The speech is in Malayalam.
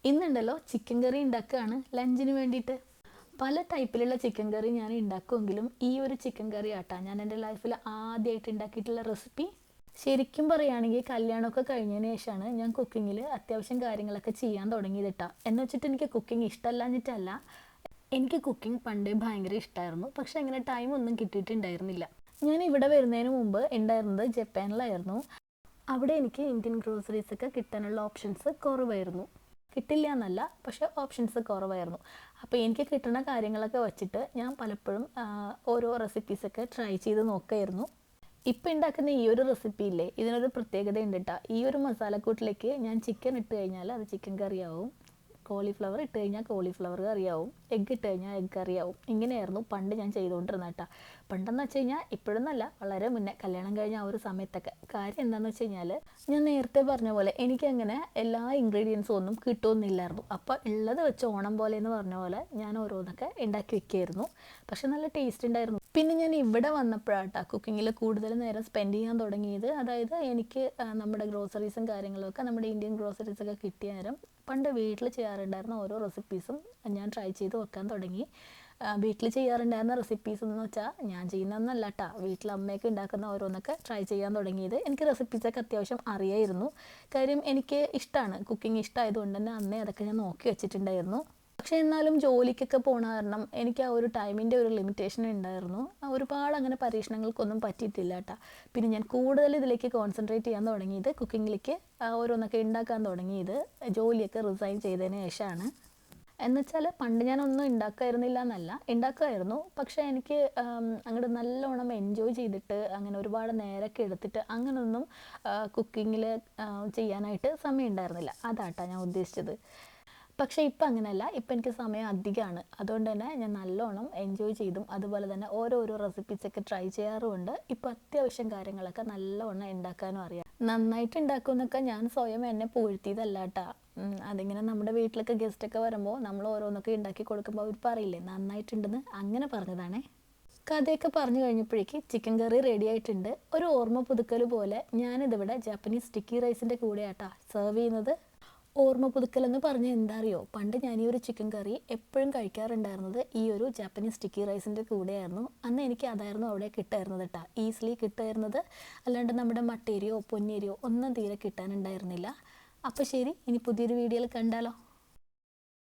ഇന്നുണ്ടല്ലോ ചിക്കൻ കറി ഉണ്ടാക്കുകയാണ് ലഞ്ചിന് വേണ്ടിയിട്ട്. പല ടൈപ്പിലുള്ള ചിക്കൻ കറി ഞാൻ ഉണ്ടാക്കുമെങ്കിലും ഈ ഒരു ചിക്കൻ കറി ആട്ടാ ഞാൻ എൻ്റെ ലൈഫിൽ ആദ്യമായിട്ട് ഉണ്ടാക്കിയിട്ടുള്ള റെസിപ്പി. ശരിക്കും പറയുകയാണെങ്കിൽ കല്യാണമൊക്കെ കഴിഞ്ഞതിന് ശേഷമാണ് ഞാൻ കുക്കിങ്ങിൽ അത്യാവശ്യം കാര്യങ്ങളൊക്കെ ചെയ്യാൻ തുടങ്ങിയതിട്ടാ. എന്ന് വെച്ചിട്ട് എനിക്ക് കുക്കിംഗ് ഇഷ്ടമല്ലാഞ്ഞിട്ടല്ല, എനിക്ക് കുക്കിംഗ് പണ്ടേ ഭയങ്കര ഇഷ്ടമായിരുന്നു. പക്ഷെ അങ്ങനെ ടൈമൊന്നും കിട്ടിയിട്ടുണ്ടായിരുന്നില്ല. ഞാൻ ഇവിടെ വരുന്നതിന് മുമ്പ് ഉണ്ടായിരുന്നത് ജപ്പാനിലായിരുന്നു. അവിടെ എനിക്ക് ഇന്ത്യൻ ഗ്രോസറീസ് ഒക്കെ കിട്ടാനുള്ള ഓപ്ഷൻസ് കുറവായിരുന്നു. കിട്ടില്ല എന്നല്ല, പക്ഷേ ഓപ്ഷൻസ് കുറവായിരുന്നു. അപ്പോൾ എനിക്ക് കിട്ടുന്ന കാര്യങ്ങളൊക്കെ വെച്ചിട്ട് ഞാൻ പലപ്പോഴും ഓരോ റെസിപ്പീസൊക്കെ ട്രൈ ചെയ്ത് നോക്കുമായിരുന്നു. ഇപ്പം ഉണ്ടാക്കുന്ന ഈ ഒരു റെസിപ്പി ഇല്ലേ, ഇതിനൊരു പ്രത്യേകത ഉണ്ട് കേട്ടോ. ഈ ഒരു മസാലക്കൂട്ടിലേക്ക് ഞാൻ ചിക്കൻ ഇട്ട് കഴിഞ്ഞാൽ അത് ചിക്കൻ കറിയാവും, കോളിഫ്ലവർ ഇട്ട് കഴിഞ്ഞാൽ കോളിഫ്ലവർ കറിയാവും, എഗ്ഗ് ഇട്ട് കഴിഞ്ഞാൽ എഗ്ഗ് കറിയാവും. ഇങ്ങനെയായിരുന്നു പണ്ട് ഞാൻ ചെയ്തുകൊണ്ടിരുന്നത് കേട്ടോ. പണ്ടെന്ന് വെച്ച് കഴിഞ്ഞാൽ ഇപ്പോഴൊന്നല്ല, വളരെ മുന്നേ കല്യാണം കഴിഞ്ഞ ആ ഒരു സമയത്തൊക്കെ. കാര്യം എന്താണെന്ന് വെച്ച് കഴിഞ്ഞാൽ ഞാൻ നേരത്തെ പറഞ്ഞ പോലെ എനിക്കങ്ങനെ എല്ലാ ഇൻഗ്രീഡിയൻസും ഒന്നും കിട്ടുമെന്നില്ലായിരുന്നു. അപ്പോൾ ഉള്ളത് വെച്ച് ഓണം പോലെ എന്ന് പറഞ്ഞ പോലെ ഞാൻ ഓരോന്നൊക്കെ ഉണ്ടാക്കി വെക്കുമായിരുന്നു. പക്ഷെ നല്ല ടേസ്റ്റ് ഉണ്ടായിരുന്നു. പിന്നെ ഞാൻ ഇവിടെ വന്നപ്പോഴാട്ടോ കുക്കിങ്ങിൽ കൂടുതൽ നേരം സ്പെൻഡ് ചെയ്യാൻ തുടങ്ങിയത്. അതായത് എനിക്ക് നമ്മുടെ ഗ്രോസറീസും കാര്യങ്ങളൊക്കെ നമ്മുടെ ഇന്ത്യൻ ഗ്രോസറീസൊക്കെ കിട്ടിയ നേരം പണ്ട് വീട്ടിൽ ചെയ്യാറുണ്ടായിരുന്ന ഓരോ റെസിപ്പീസും ഞാൻ ട്രൈ ചെയ്ത് വെക്കാൻ തുടങ്ങി. വീട്ടിൽ ചെയ്യാറുണ്ടായിരുന്ന റെസിപ്പീസ് എന്ന് വെച്ചാൽ ഞാൻ ചെയ്യുന്നതൊന്നല്ല കേട്ടോ, വീട്ടിൽ അമ്മയൊക്കെ ഉണ്ടാക്കുന്ന ഓരോന്നൊക്കെ ട്രൈ ചെയ്യാൻ തുടങ്ങിയത്. എനിക്ക് റെസിപ്പീസൊക്കെ അത്യാവശ്യം അറിയായിരുന്നു. കാര്യം എനിക്ക് ഇഷ്ടമാണ്, കുക്കിംഗ് ഇഷ്ടമായതുകൊണ്ട് തന്നെ അന്നേ അതൊക്കെ ഞാൻ നോക്കി വെച്ചിട്ടുണ്ടായിരുന്നു. പക്ഷേ എന്നാലും ജോലിക്കൊക്കെ പോണ കാരണം എനിക്ക് ആ ഒരു ടൈമിൻ്റെ ഒരു ലിമിറ്റേഷൻ ഉണ്ടായിരുന്നു. ഒരുപാട് അങ്ങനെ പരീക്ഷണങ്ങൾക്കൊന്നും പറ്റിയിട്ടില്ല കേട്ടോ. പിന്നെ ഞാൻ കൂടുതൽ ഇതിലേക്ക് കോൺസെൻട്രേറ്റ് ചെയ്യാൻ തുടങ്ങിയത്, കുക്കിങ്ങിലേക്ക് ഓരോന്നൊക്കെ ഉണ്ടാക്കാൻ തുടങ്ങിയത് ജോലിയൊക്കെ റിസൈൻ ചെയ്തതിന് ശേഷമാണ്. എന്നുവെച്ചാൽ പണ്ട് ഞാനൊന്നും ഉണ്ടാക്കുമായിരുന്നില്ല എന്നല്ല, ഉണ്ടാക്കുമായിരുന്നു. പക്ഷേ എനിക്ക് അങ്ങോട്ട് നല്ലോണം എൻജോയ് ചെയ്തിട്ട് അങ്ങനെ ഒരുപാട് നേരമൊക്കെ എടുത്തിട്ട് അങ്ങനെയൊന്നും കുക്കിങ്ങിൽ ചെയ്യാനായിട്ട് സമയം ഉണ്ടായിരുന്നില്ല. അതാട്ടാ ഞാൻ ഉദ്ദേശിച്ചത്. പക്ഷേ ഇപ്പം അങ്ങനെയല്ല, ഇപ്പം എനിക്ക് സമയം അധികമാണ്. അതുകൊണ്ട് തന്നെ ഞാൻ നല്ലോണം എൻജോയ് ചെയ്തും അതുപോലെ തന്നെ ഓരോരോ റെസിപ്പീസൊക്കെ ട്രൈ ചെയ്യാറുമുണ്ട്. ഇപ്പോൾ അത്യാവശ്യം കാര്യങ്ങളൊക്കെ നല്ലോണം ഉണ്ടാക്കാനും അറിയാം. നന്നായിട്ട് ഉണ്ടാക്കുമെന്നൊക്കെ ഞാൻ സ്വയം എന്നെ പുകഴ്ത്തിയതല്ല കേട്ടോ. അതിങ്ങനെ നമ്മുടെ വീട്ടിലൊക്കെ ഗസ്റ്റൊക്കെ വരുമ്പോൾ നമ്മൾ ഓരോന്നൊക്കെ ഉണ്ടാക്കി കൊടുക്കുമ്പോൾ അവർ പറയില്ലേ നന്നായിട്ടുണ്ടെന്ന്, അങ്ങനെ പറഞ്ഞതാണേ. കഥയൊക്കെ പറഞ്ഞു കഴിഞ്ഞപ്പോഴേക്ക് ചിക്കൻ കറി റെഡി ആയിട്ടുണ്ട്. ഒരു ഓർമ്മ പുതുക്കൽ പോലെ ഞാനിതിവിടെ ജാപ്പനീസ് സ്റ്റിക്കി റൈസിൻ്റെ കൂടെയാട്ടാ സെർവ് ചെയ്യുന്നത്. ഓർമ്മ പുതുക്കൽ എന്ന് പറഞ്ഞാൽ എന്താ അറിയോ, പണ്ട് ഞാൻ ഈ ഒരു ചിക്കൻ കറി എപ്പോഴും കഴിക്കാറുണ്ടായിരുന്നത് ഈ ഒരു ജാപ്പനീസ് സ്റ്റിക്കി റൈസിൻ്റെ കൂടെയായിരുന്നു. അന്ന് എനിക്ക് അതായിരുന്നു അവിടെ കിട്ടായിരുന്നത് കേട്ടോ, ഈസിലി കിട്ടായിരുന്നത്. അല്ലാണ്ട് നമ്മുടെ മട്ടേരിയോ പൊന്നേരിയോ ഒന്നും തീരെ കിട്ടാനുണ്ടായിരുന്നില്ല. അപ്പോൾ ശരി, ഇനി പുതിയൊരു വീഡിയോയിൽ കണ്ടാലോ.